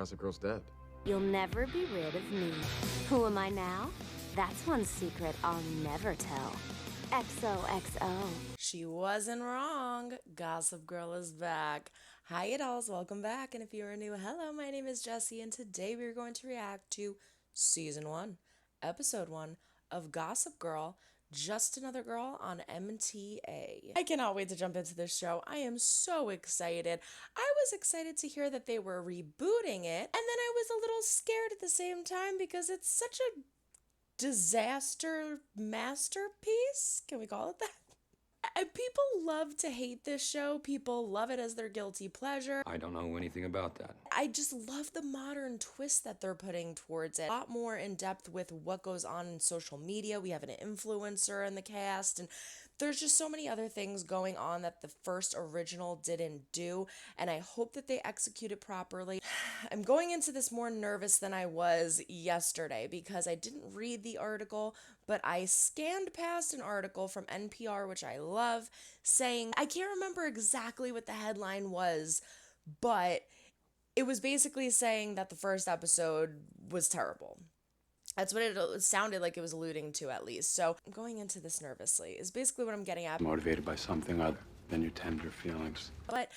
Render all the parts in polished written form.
Gossip Girl's dead. You'll never be rid of me. Who am I now? That's one secret I'll never tell. XOXO. She wasn't wrong. Gossip Girl is back. Hi, you dolls. Welcome back. And if you are new, hello, my name is Jessie, and today we're going to react to Season 1, Episode 1 of Gossip Girl, Just Another Girl on MTA. I cannot wait to jump into this show. I am so excited. I was excited to hear that they were rebooting it, and then I was a little scared at the same time because it's such a disaster masterpiece. Can we call it that? People love to hate this show. People love it as their guilty pleasure. I don't know anything about that. I just love the modern twist that they're putting towards it. A lot more in depth with what goes on in social media. We have an influencer in the cast, and there's just so many other things going on that the first original didn't do, and I hope that they execute it properly. I'm going into this more nervous than I was yesterday because I didn't read the article, but I scanned past an article from NPR, which I love, saying, I can't remember exactly what the headline was, but it was basically saying that the first episode was terrible. That's what it sounded like it was alluding to, at least. So going into this nervously is basically what I'm getting at. Motivated by something other than your tender feelings. But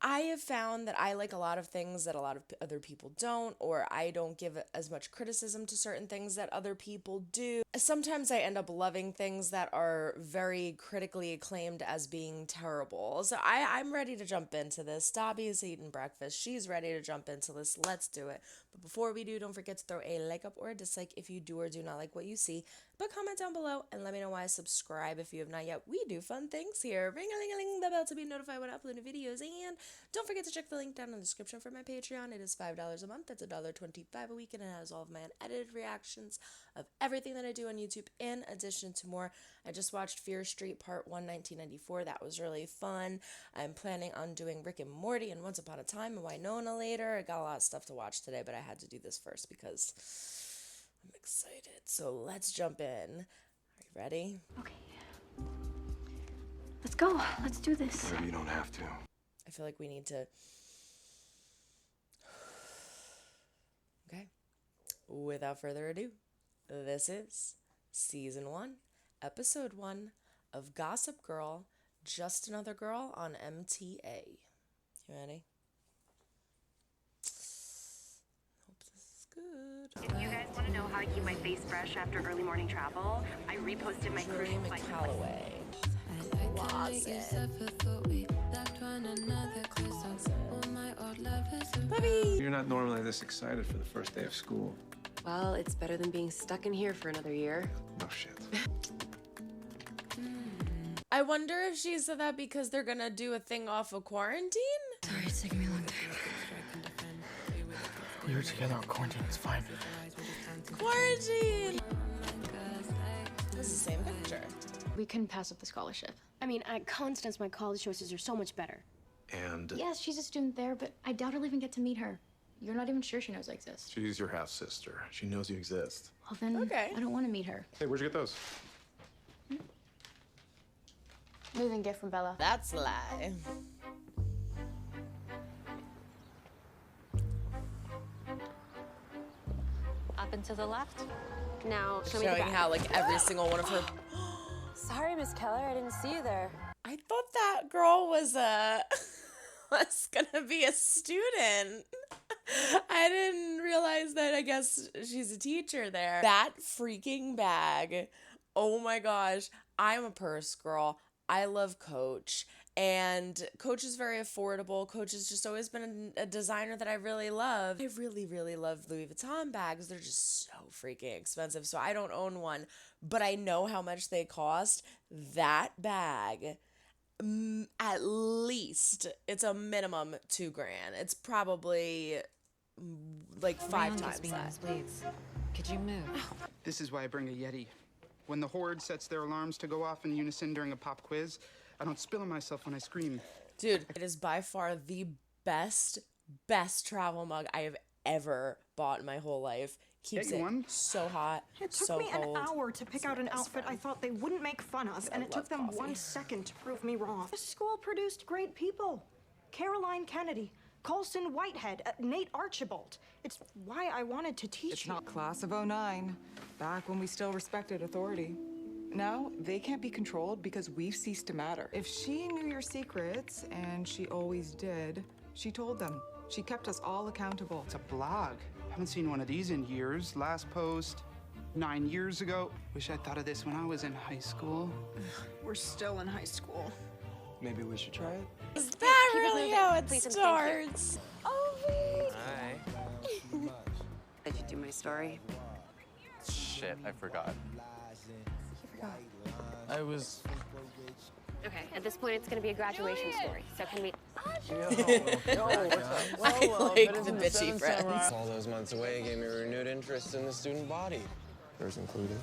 I have found that I like a lot of things that a lot of other people don't, or I don't give as much criticism to certain things that other people do. Sometimes I end up loving things that are very critically acclaimed as being terrible. So I'm ready to jump into this. Dobbie is eating breakfast. She's ready to jump into this. Let's do it. But before we do, don't forget to throw a like up or a dislike if you do or do not like what you see. But comment down below and let me know why. Subscribe if you have not yet. We do fun things here. Ring-a-ling-a-ling, the bell to be notified when I upload new videos. And don't forget to check the link down in the description for my Patreon. It is $5 a month. That's $1.25 a week, and it has all of my unedited reactions of everything that I do on YouTube, in addition to more. I just watched Fear Street Part 1, 1994. That was really fun. I'm planning on doing Rick and Morty and Once Upon a Time and Winona later. I got a lot of stuff to watch today, but I had to do this first because I'm excited. So let's jump in. Are you ready? Okay. Let's go. Let's do this. Maybe you don't have to. I feel like we need to... Okay. Without further ado, this is Season 1, Episode 1 of Gossip Girl, Just Another Girl on MTA. You ready? Hope this is good. If you guys want to know how I keep my face fresh after early morning travel, I reposted my crucial flight. Callaway. Puppy! You're not normally this excited for the first day of school. Well, it's better than being stuck in here for another year. No shit. I wonder if she said that because they're gonna do a thing off of quarantine? Sorry, it's taking me a long time. We were together on quarantine, it's fine. Quarantine! It's the same picture. We couldn't pass up the scholarship. I mean, at Constance, my college choices are so much better. And Yes, she's a student there, but I doubt I'll even get to meet her. You're not even sure she knows I exist. she's your half sister. She knows you exist. Well, then Okay. I don't want to meet her. Hey, where'd you get those? Moving gift from Bella. That's a lie. Up and to the left. Now, show me the Showing back. how, like, every single one of her... Sorry, Miss Keller, I didn't see you there. I thought that girl was was gonna be a student. I didn't realize that. I guess she's a teacher there. That freaking bag. Oh my gosh. I'm a purse girl. I love Coach. And Coach is very affordable. Coach has just always been a designer that I really love. I really, really love Louis Vuitton bags. They're just so freaking expensive. So I don't own one, but I know how much they cost. That bag, at least, it's a minimum $2,000. It's probably like 5 times that. Please. Could you move? This is why I bring a Yeti. When the horde sets their alarms to go off in unison during a pop quiz, I don't spill on myself when I scream. Dude, it is by far the best travel mug I have ever bought in my whole life. Keeps Get you one? it so hot, It took so me cold. an hour to pick out an outfit I thought they wouldn't make fun of, and it took them 1 second to prove me wrong. This school produced great people. Caroline Kennedy, Colson Whitehead, Nate Archibald. It's why I wanted to teach It's not class of '09, back when we still respected authority. Now, they can't be controlled because we've ceased to matter. If she knew your secrets, and she always did, she told them. She kept us all accountable. It's a blog. Haven't seen one of these in years. Last post 9 years ago. Wish I'd thought of this when I was in high school. We're still in high school. Maybe we should try it. Is that Keep it really moving, how it please and thank you. starts? Oh, wait. Hi. Did you do my story? Shit, I forgot. I was... Okay, at this point, it's gonna be a graduation story. So can we? I like the bitchy friends. All those months away gave me a renewed interest in the student body. Yours included.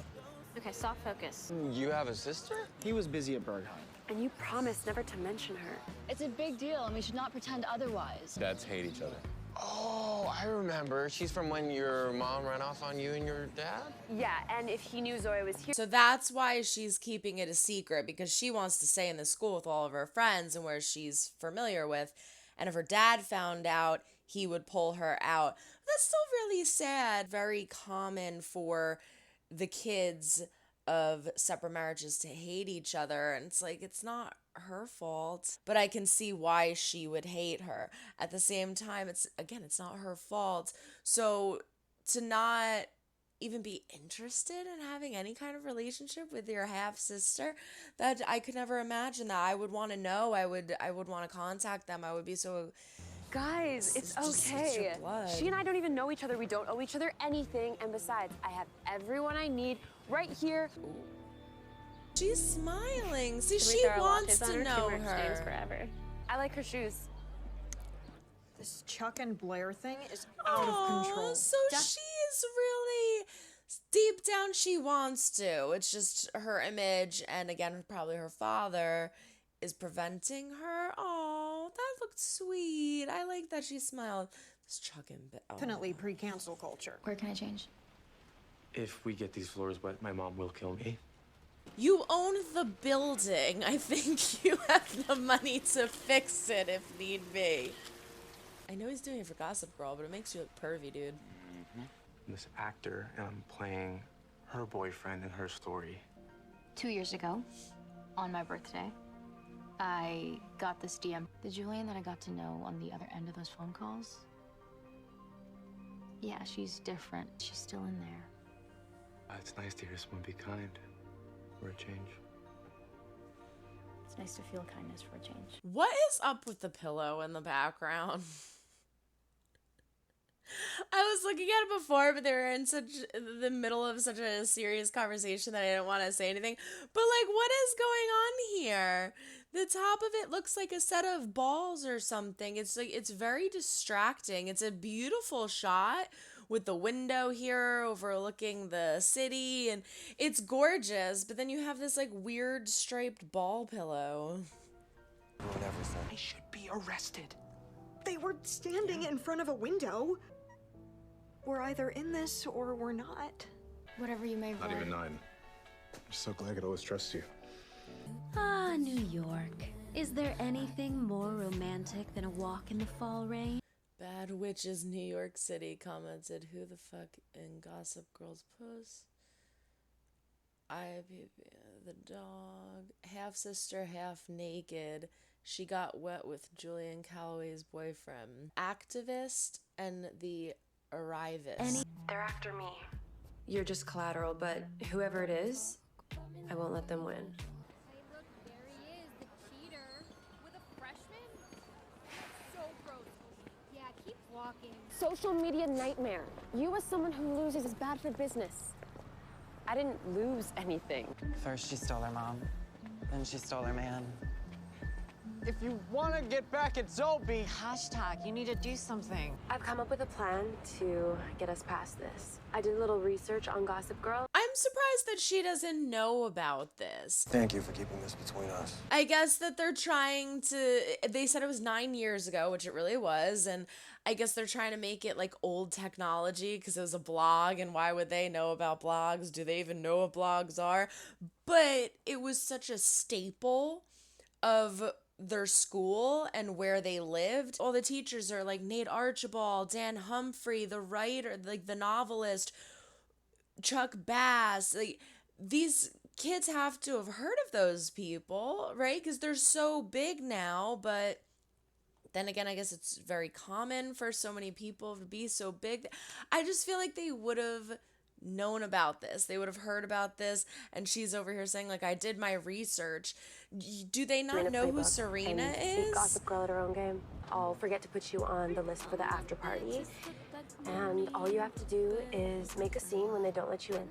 Okay, soft focus. You have a sister? He was busy at Bergheim. And you promised never to mention her. It's a big deal, and we should not pretend otherwise. Dads hate each other. Oh, I remember. She's from when your mom ran off on you and your dad? Yeah, and if he knew Zoe was here. So that's why she's keeping it a secret, because she wants to stay in the school with all of her friends and where she's familiar with. And if her dad found out, he would pull her out. That's still really sad. Very common for the kids of separate marriages to hate each other, and it's like, it's not her fault, but I can see why she would hate her. At the same time, it's not her fault. So to not even be interested in having any kind of relationship with your half sister, that I could never imagine that. I would want to know. I would want to contact them. I would be so. Guys, it's it's your okay. blood. She and I don't even know each other. We don't owe each other anything. And besides, I have everyone I need right here. She's smiling. See, Can we she throw our wants watches on to her? know She wears chains her. forever. I like her shoes. This Chuck and Blair thing is out of control. So she is really, deep down, she wants to. It's just her image, and again, probably her father is preventing her. Oh, that looked sweet. I like that she smiled. This Chuck and Definitely pre-cancel culture. Where can I change? If we get these floors wet, my mom will kill me. You own the building. I think you have the money to fix it if need be. I know he's doing it for Gossip Girl, but it makes you look pervy, dude. I'm this actor, and I'm playing her boyfriend in her story. 2 years ago, on my birthday, I got this DM. The Julian that I got to know on the other end of those phone calls, yeah, she's different. She's still in there. It's nice to hear someone be kind for a change. It's nice to feel kindness for a change. What is up with the pillow in the background? I was looking at it before, but they were in the middle of such a serious conversation that I didn't want to say anything. But like, what is going on here? The top of it looks like a set of balls or something. It's like, it's very distracting. It's a beautiful shot with the window here overlooking the city, and it's gorgeous, but then you have this like weird striped ball pillow. Ruin everything. I should be arrested. They were standing in front of a window. We're either in this or we're not. Whatever you may Not even 9. I'm so glad I could always trust you. Ah, New York. Is there anything more romantic than a walk in the fall rain? Bad Witches, New York City commented, who the fuck in Gossip Girl's post? The dog, half sister, half naked. She got wet with Julian Calloway's boyfriend. Activist and the Arrivist. They're after me. You're just collateral, but whoever it is, I won't let them win. Social media nightmare. You as someone who loses is bad for business. I didn't lose anything. First she stole her mom, then she stole her man. If you want to get back at Zoe, Hashtag, you need to do something. I've come up with a plan to get us past this. I did a little research on Gossip Girl. I'm surprised that she doesn't know about this. Thank you for keeping this between us. I guess that they're trying to, they said it was 9 years ago, which it really was, and I guess they're trying to make it like old technology because it was a blog, and why would they know about blogs? Do they even know what blogs are? But it was such a staple of their school and where they lived. All the teachers are like Nate Archibald, Dan Humphrey, the writer, like the novelist, Chuck Bass. Like, these kids have to have heard of those people, right? Because they're so big now. But then again, I guess it's very common for so many people to be so big. I just feel like they would have known about this. They would have heard about this. And she's over here saying, like, I did my research. Do they not know who Serena is? Gossip Girl at her own game. I'll forget to put you on the list for the after party. And all you have to do is make a scene when they don't let you in.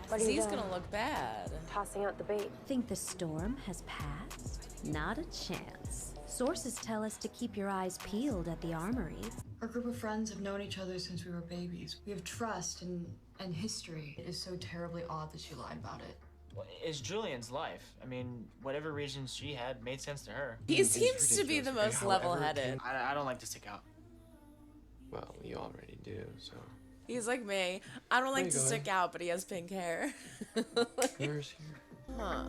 What are you He's doing? gonna look bad. Tossing out the bait. Think the storm has passed? Not a chance. Sources tell us to keep your eyes peeled at the armory. Our group of friends have known each other since we were babies. We have trust and history. It is so terribly odd that she lied about it. Well, it's Julian's life. I mean, whatever reasons she had made sense to her. He seems to be the most level-headed. I don't like to stick out. Well, you already do, so. He's like me. I don't like to stick out, but he has pink hair. Where's here? Huh.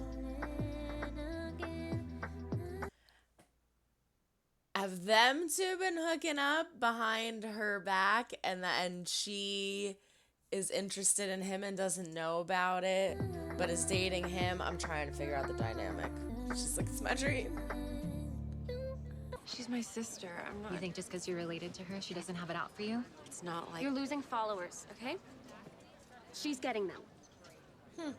Have them two been hooking up behind her back, and she is interested in him and doesn't know about it, but is dating him? I'm trying to figure out the dynamic. She's like, it's my dream. She's my sister. I'm not. You think just because you're related to her, she doesn't have it out for you? It's not like. You're losing followers, okay? She's getting them.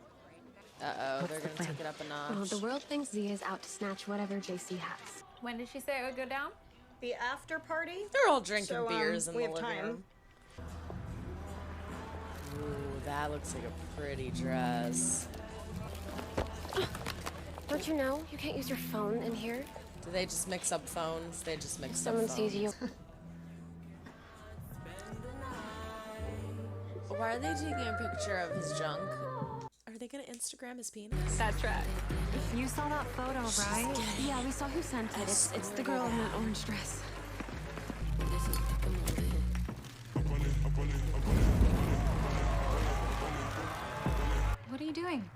Uh-oh, they're gonna take it up a notch. Well, the world thinks Zia's out to snatch whatever JC has. When did she say it would go down? The after party? They're all drinking beers in we the have living time. room. Ooh, that looks like a pretty dress. Don't you know you can't use your phone in here? Do they just mix up phones? They just mix up Someone phones. sees you. Why are they taking a picture of his junk? Are they gonna Instagram his penis? That's right. You saw that photo, right? Yeah, we saw who sent it. It's the girl in that orange dress. What are you doing?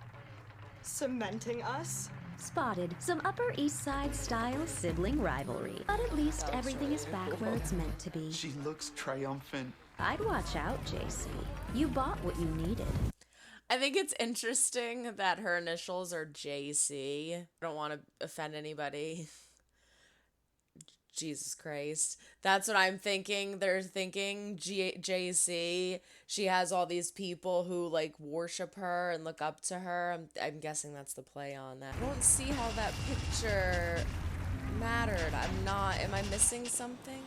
Cementing us? Spotted some Upper East Side style sibling rivalry. But at least everything is back where it's meant to be. She looks triumphant. I'd watch out, JC. You bought what you needed. I think it's interesting that her initials are JC. I don't want to offend anybody. Jesus Christ. That's what I'm thinking. They're thinking JC. She has all these people who like worship her and look up to her. I'm guessing that's the play on that. I don't see how that picture mattered. Am I missing something?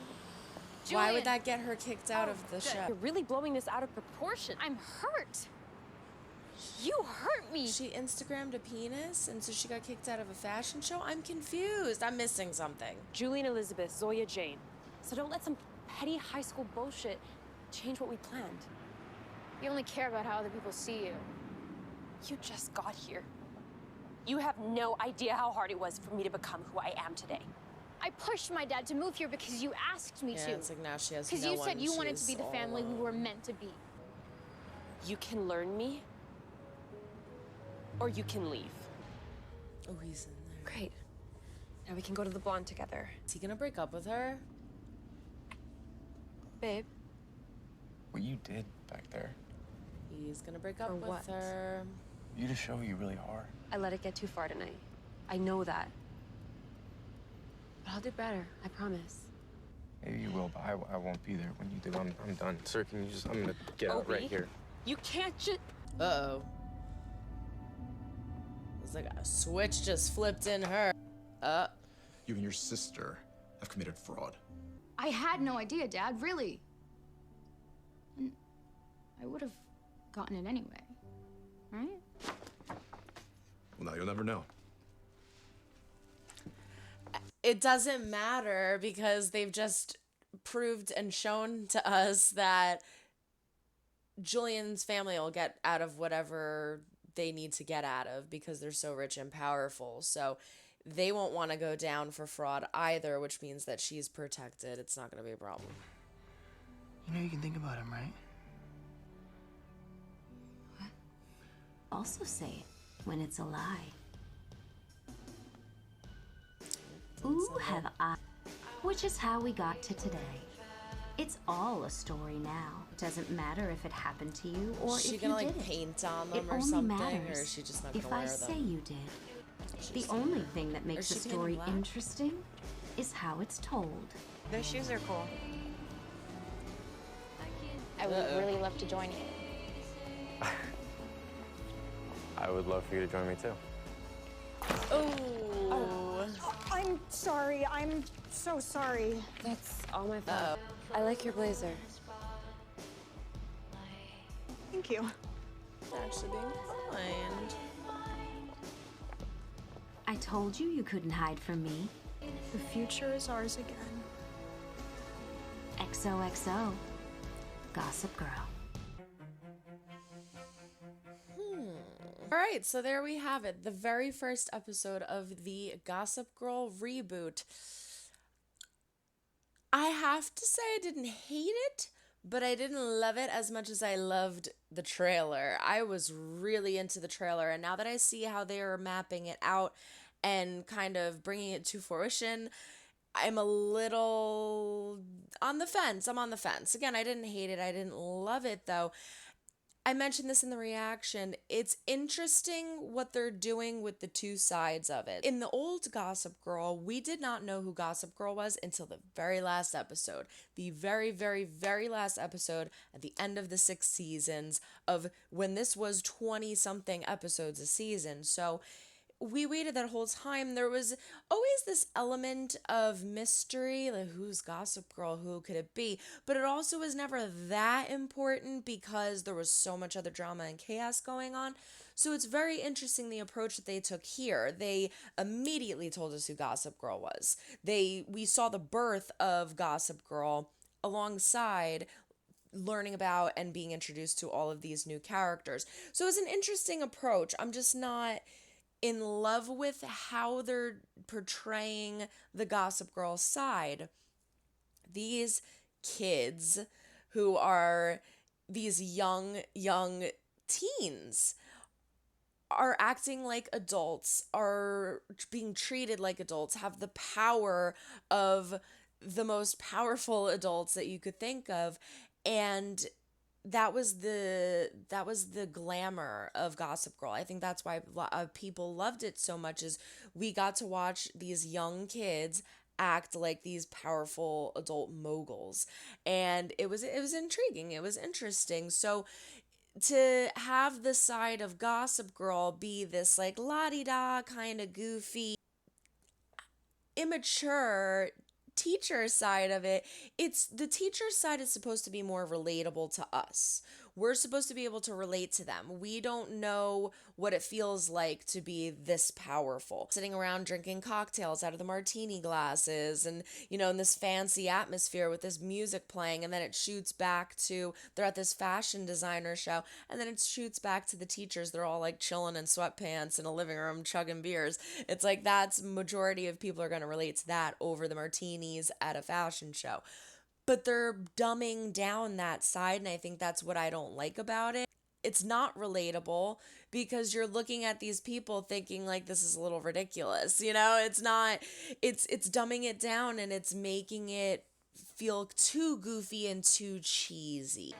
Why would that get her kicked out of the show? You're really blowing this out of proportion. I'm hurt. You hurt me. She Instagrammed a penis, and so she got kicked out of a fashion show? I'm confused. I'm missing something. Julie and Elizabeth, Zoya Jane. So don't let some petty high school bullshit change what we planned. You only care about how other people see you. You just got here. You have no idea how hard it was for me to become who I am today. I pushed my dad to move here because you asked me to. Yeah, it's like now she has no Because you said one, you wanted she's to be the all family we alone. were meant to be. You can learn me, or you can leave. Oh, he's in there. Great. Now we can go to the blonde together. Is he gonna break up with her? Babe. What you did back there, He's gonna break up For with what? her. you just show who you really are. I let it get too far tonight. I know that. But I'll do better, I promise. Maybe you will, but I won't be there when you do. I'm done. Sir, can you just, I'm gonna get out right Obi? here. You can't just... Uh-oh. It's like a switch just flipped in her. You and your sister have committed fraud. I had no idea, Dad, really. And I would have gotten it anyway, right? Well, now you'll never know. It doesn't matter because they've just proved and shown to us that Julian's family will get out of whatever they need to get out of because they're so rich and powerful. So they won't want to go down for fraud either, which means that she's protected. It's not going to be a problem. You know you can think about him, right? Also say it when it's a lie. Ooh, have I. Which is how we got to today. It's all a story now. Doesn't matter if it happened to you or Is she if gonna you like did it. paint on It them or only something, matters or is she just not if gonna I wear say them? you did. The only thing that makes a she painted story black? interesting is how it's told. Those shoes are cool. I would really love to join you. I would love for you to join me too. Oh. I'm sorry. I'm so sorry. That's all my fault. I like your blazer. Thank you. Actually being kind. I told you couldn't hide from me. The future is ours again. XOXO. Gossip Girl. All right, so there we have it. The very first episode of the Gossip Girl reboot. I have to say I didn't hate it, but I didn't love it as much as I loved the trailer. I was really into the trailer, and now that I see how they are mapping it out and kind of bringing it to fruition, I'm a little on the fence. I'm on the fence. Again, I didn't hate it. I didn't love it, though. I mentioned this in the reaction. It's interesting what they're doing with the two sides of it. In the old Gossip Girl, we did not know who Gossip Girl was until the very last episode. The very, very, very last episode at the end of the 6 seasons of when this was 20-something episodes a season. So we waited that whole time. There was always this element of mystery, like who's Gossip Girl, who could it be? But it also was never that important because there was so much other drama and chaos going on. So it's very interesting the approach that they took here. They immediately told us who Gossip Girl was. We saw the birth of Gossip Girl alongside learning about and being introduced to all of these new characters. So it's an interesting approach. I'm just not in love with how they're portraying the Gossip Girl side. These kids who are these young teens are acting like adults, are being treated like adults, have the power of the most powerful adults that you could think of, and that was the glamour of Gossip Girl. I think that's why people loved it so much, is we got to watch these young kids act like these powerful adult moguls, and it was intriguing, it was interesting. So to have the side of Gossip Girl be this like la-di-da kind of goofy, immature teacher side of it, it's the teacher side is supposed to be more relatable to us. We're supposed to be able to relate to them. We don't know what it feels like to be this powerful, sitting around drinking cocktails out of the martini glasses and, in this fancy atmosphere with this music playing, and then it shoots back to, they're at this fashion designer show, and then it shoots back to the teachers. They're all like chilling in sweatpants in a living room chugging beers. It's like that's majority of people are going to relate to that over the martinis at a fashion show. But they're dumbing down that side, and I think that's what I don't like about it. It's not relatable because you're looking at these people thinking like this is a little ridiculous, it's not, it's dumbing it down and it's making it feel too goofy and too cheesy.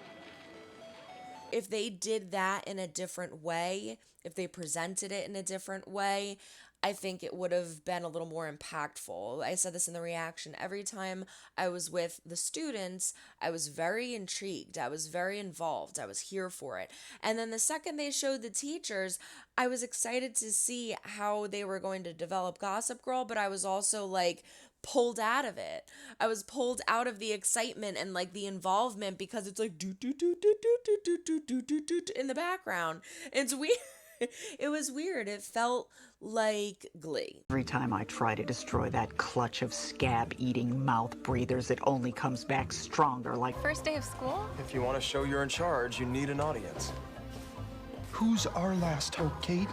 If they did that in a different way, if they presented it in a different way, I think it would have been a little more impactful. I said this in the reaction. Every time I was with the students, I was very intrigued. I was very involved. I was here for it. And then the second they showed the teachers, I was excited to see how they were going to develop Gossip Girl, but I was also like pulled out of it. I was pulled out of the excitement and like the involvement because it's like do do do do do do do do do do in the background. It's weird. It was weird. It felt like Glee. Every time I try to destroy that clutch of scab-eating mouth breathers, it only comes back stronger like... First day of school? If you want to show you're in charge, you need an audience. Who's our last hope, Kate?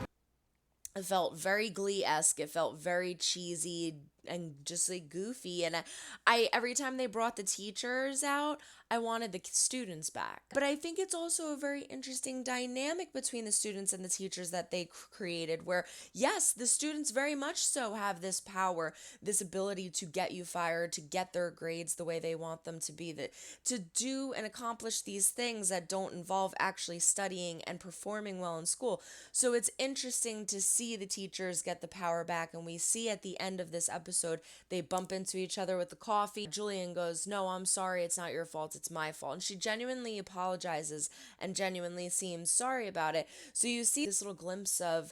It felt very Glee-esque. It felt very cheesy, just like goofy. And I every time they brought the teachers out, I wanted the students back. But I think it's also a very interesting dynamic between the students and the teachers that they created, where yes, the students very much so have this power, this ability to get you fired, to get their grades the way they want them to be, to do and accomplish these things that don't involve actually studying and performing well in school. So it's interesting to see the teachers get the power back, and we see at the end of this episode, they bump into each other with the coffee. Julian goes, "No, I'm sorry, it's not your fault, it's my fault." And she genuinely apologizes and genuinely seems sorry about it. So you see this little glimpse of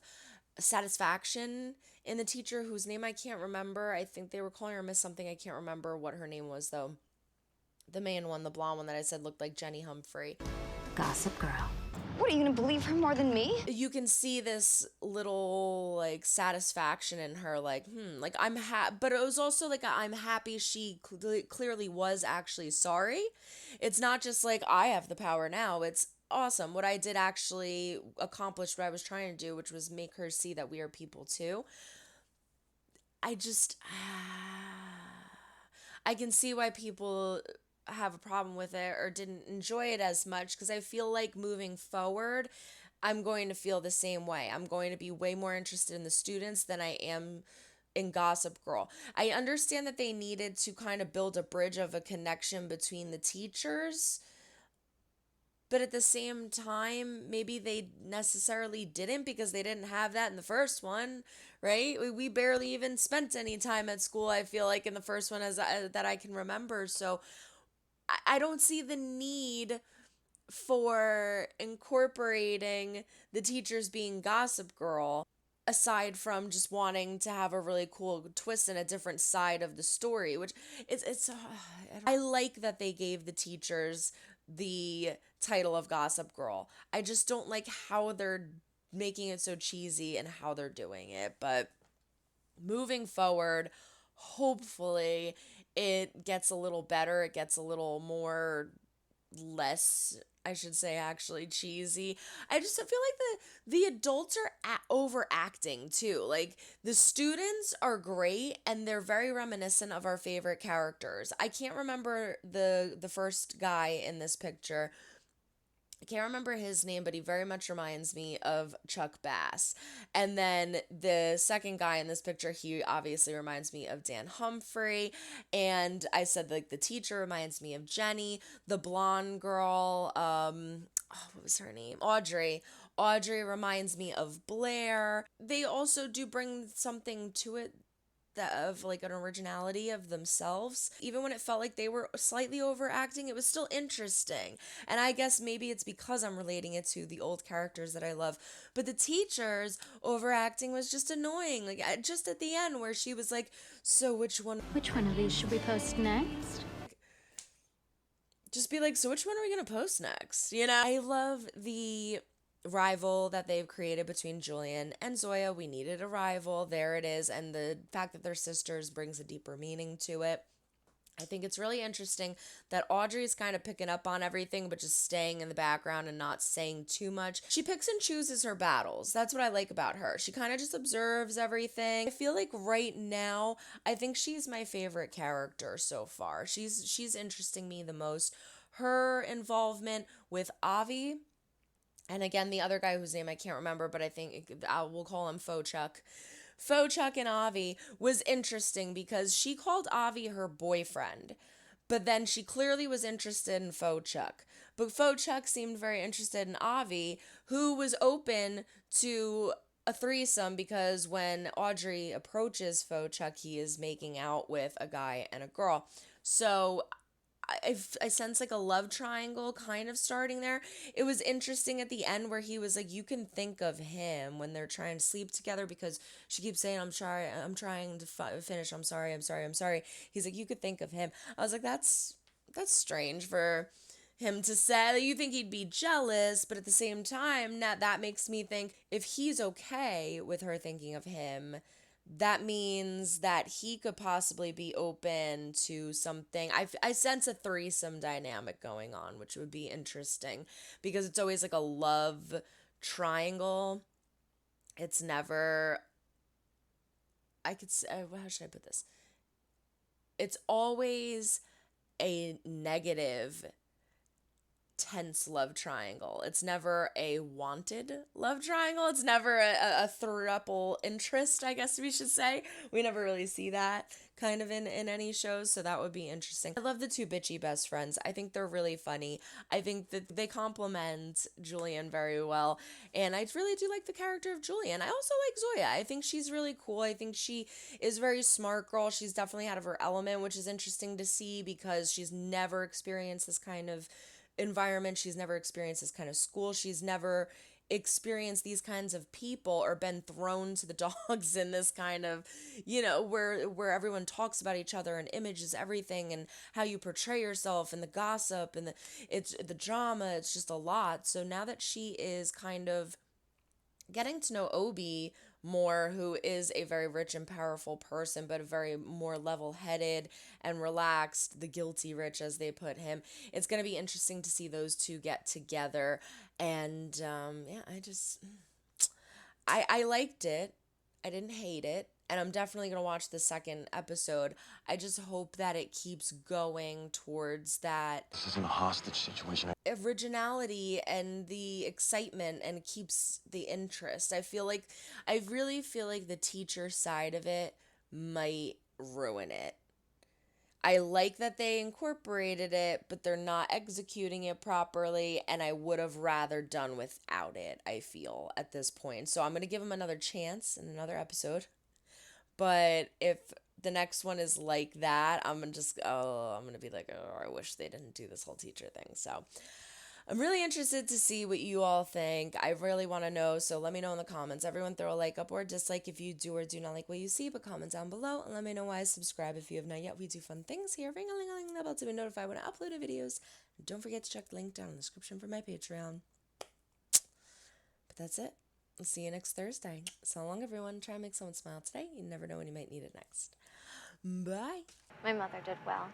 satisfaction in the teacher whose name I can't remember. I think they were calling her Miss something. I can't remember what her name was though. The main one, the blonde one that I said looked like Jenny Humphrey. Gossip Girl. What, are you gonna believe her more than me? You can see this little like satisfaction in her, like like but it was also like I'm happy she clearly was actually sorry. It's not just like I have the power now. It's awesome. What I did actually accomplish what I was trying to do, which was make her see that we are people too. I can see why people have a problem with it or didn't enjoy it as much, because I feel like moving forward, I'm going to feel the same way. I'm going to be way more interested in the students than I am in Gossip Girl. I understand that they needed to kind of build a bridge of a connection between the teachers, but at the same time, maybe they necessarily didn't, because they didn't have that in the first one, right? We barely even spent any time at school, I feel like, in the first one that I can remember. So I don't see the need for incorporating the teachers being Gossip Girl, aside from just wanting to have a really cool twist and a different side of the story, which I like that they gave the teachers the title of Gossip Girl. I just don't like how they're making it so cheesy and how they're doing it. But moving forward, hopefully it gets a little better. It gets a little more less, I should say, actually cheesy. I just feel like the adults are overacting too. Like, the students are great and they're very reminiscent of our favorite characters. I can't remember the first guy in this picture. I can't remember his name, but he very much reminds me of Chuck Bass. And then the second guy in this picture, he obviously reminds me of Dan Humphrey. And I said, like, the teacher reminds me of Jenny. The blonde girl, what was her name? Audrey. Audrey reminds me of Blair. They also do bring something to it of like an originality of themselves. Even when it felt like they were slightly overacting, it was still interesting. And I guess maybe it's because I'm relating it to the old characters that I love. But the teachers overacting was just annoying. Like, just at the end where she was like, "So which one of these should we post next?" Just be like, "So which one are we gonna post next?" You know? I love the rival that they've created between Julian and Zoya. We needed a rival. There it is. And the fact that they're sisters brings a deeper meaning to it. I think it's really interesting that Audrey's kind of picking up on everything, but just staying in the background and not saying too much. She picks and chooses her battles. That's what I like about her. She kind of just observes everything. I feel like right now, I think she's my favorite character so far. She's interesting me the most. Her involvement with Avi, and again, the other guy whose name I can't remember, but I think we'll call him Faux Chuck. Faux Chuck and Avi was interesting because she called Avi her boyfriend, but then she clearly was interested in Faux Chuck. But Faux Chuck seemed very interested in Avi, who was open to a threesome, because when Audrey approaches Faux Chuck, he is making out with a guy and a girl. So I sense like a love triangle kind of starting there. It was interesting at the end where he was like, you can think of him when they're trying to sleep together, because she keeps saying, I'm trying to finish, I'm sorry. He's like, you could think of him. I was like, that's strange for him to say. Like, you think he'd be jealous, but at the same time, that makes me think if he's okay with her thinking of him, that means that he could possibly be open to something. I sense a threesome dynamic going on, which would be interesting, because it's always like a love triangle. It's never, how should I put this? it's always a negative, tense love triangle. It's never a wanted love triangle. It's never a throuple interest, I guess we should say. We never really see that kind of in any shows, so that would be interesting. I love the two bitchy best friends. I think they're really funny. I think that they complement Julian very well, and I really do like the character of Julian. I also like Zoya. I think she's really cool. I think she is a very smart girl. She's definitely out of her element, which is interesting to see because she's never experienced this kind of environment. She's never experienced this kind of school. She's never experienced these kinds of people or been thrown to the dogs in this kind of, where everyone talks about each other and image is everything and how you portray yourself and the gossip and the drama. It's just a lot. So now that she is kind of getting to know Obi more, who is a very rich and powerful person, but a very more level-headed and relaxed, the guilty rich as they put him, it's going to be interesting to see those two get together. And I liked it. I didn't hate it. And I'm definitely going to watch the second episode. I just hope that it keeps going towards that. This isn't a hostage situation. Originality and the excitement and keeps the interest. I really feel like the teacher side of it might ruin it. I like that they incorporated it, but they're not executing it properly, and I would have rather done without it, I feel, at this point. So I'm going to give them another chance in another episode. But if the next one is like that, I'm going to be like, oh, I wish they didn't do this whole teacher thing. So I'm really interested to see what you all think. I really want to know, so let me know in the comments. Everyone throw a like up or a dislike if you do or do not like what you see, but comment down below and let me know why. Subscribe if you have not yet. We do fun things here. Ring-a-ling-a-ling, the bell to be notified when I upload videos. And don't forget to check the link down in the description for my Patreon. But that's it. I'll see you next Thursday. So long, everyone. Try and make someone smile today. You never know when you might need it next. Bye. My mother did well.